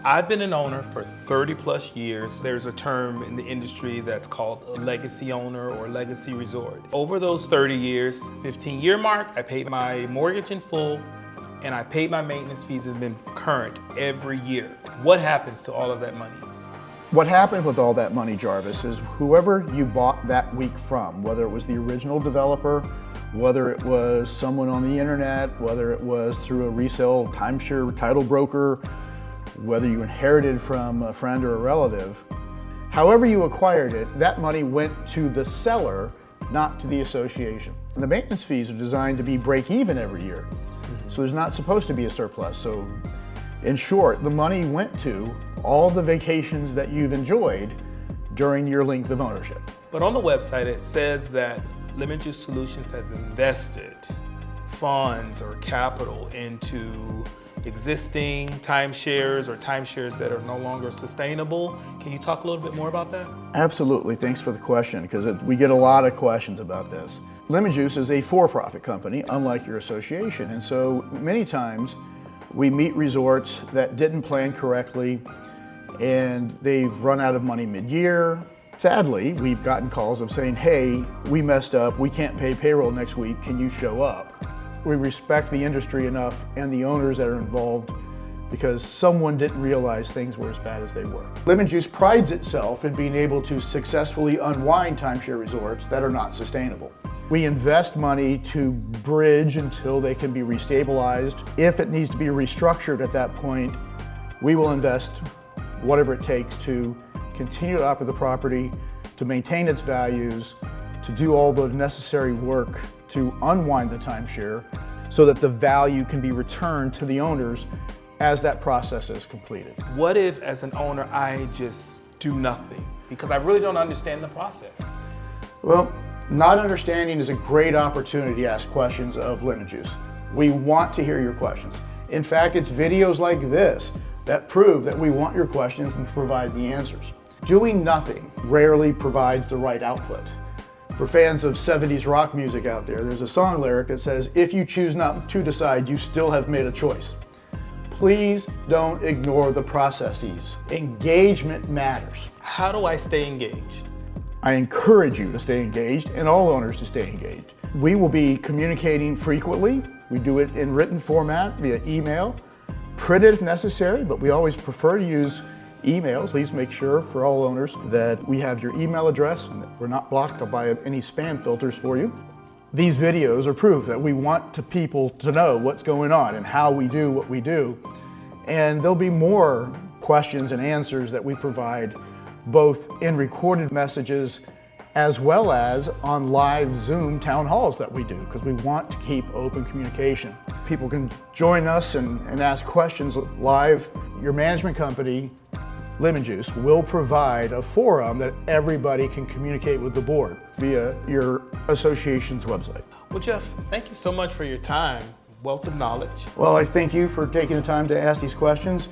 I've been an owner for 30 plus years. There's a term in the industry that's called a legacy owner or legacy resort. Over those 30 years, 15-year mark, I paid my mortgage in full and I paid my maintenance fees and been current every year. What happens to all of that money? What happened with all that money, Jarvis, is whoever you bought that week from, whether it was the original developer, whether it was someone on the internet, whether it was through a resale timeshare title broker, whether you inherited from a friend or a relative, however you acquired it, that money went to the seller, not to the association. And the maintenance fees are designed to be break even every year. So there's not supposed to be a surplus. So in short, the money went to all the vacations that you've enjoyed during your length of ownership. But on the website, it says that Lemonjuice Solutions has invested funds or capital into existing timeshares or timeshares that are no longer sustainable. Can you talk a little bit more about that? Absolutely, thanks for the question, because we get a lot of questions about this. Lemonjuice is a for-profit company, unlike your association, and so many times we meet resorts that didn't plan correctly and they've run out of money mid-year. Sadly, we've gotten calls of saying, hey, we messed up, we can't pay payroll next week, can you show up? We respect the industry enough and the owners that are involved because someone didn't realize things were as bad as they were. Lemonjuice prides itself in being able to successfully unwind timeshare resorts that are not sustainable. We invest money to bridge until they can be restabilized. If it needs to be restructured at that point, we will invest whatever it takes to continue to operate the property, to maintain its values, to do all the necessary work to unwind the timeshare so that the value can be returned to the owners as that process is completed. What if, as an owner, I just do nothing because I really don't understand the process? Well, not understanding is a great opportunity to ask questions of Lemonjuice. We want to hear your questions. In fact, it's videos like this that prove that we want your questions and provide the answers. Doing nothing rarely provides the right output. For fans of 70s rock music out there, there's a song lyric that says, if you choose not to decide, you still have made a choice. Please don't ignore the processes. Engagement matters. How do I stay engaged? I encourage you to stay engaged and all owners to stay engaged. We will be communicating frequently. We do it in written format via email, printed if necessary, but we always prefer to use emails. Please make sure for all owners that we have your email address and that we're not blocked by any spam filters for you. These videos are proof that we want people to know what's going on and how we do what we do. And there'll be more questions and answers that we provide both in recorded messages as well as on live Zoom town halls that we do, because we want to keep open communication. People can join us and ask questions live. Your management company, Lemonjuice, will provide a forum that everybody can communicate with the board via your association's website. Well, Jeff, thank you so much for your time. Wealth of knowledge. Well, I thank you for taking the time to ask these questions.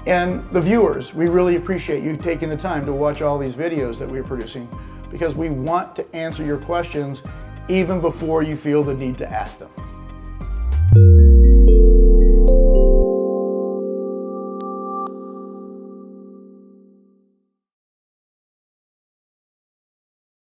And the viewers, we really appreciate you taking the time to watch all these videos that we're producing, because we want to answer your questions even before you feel the need to ask them.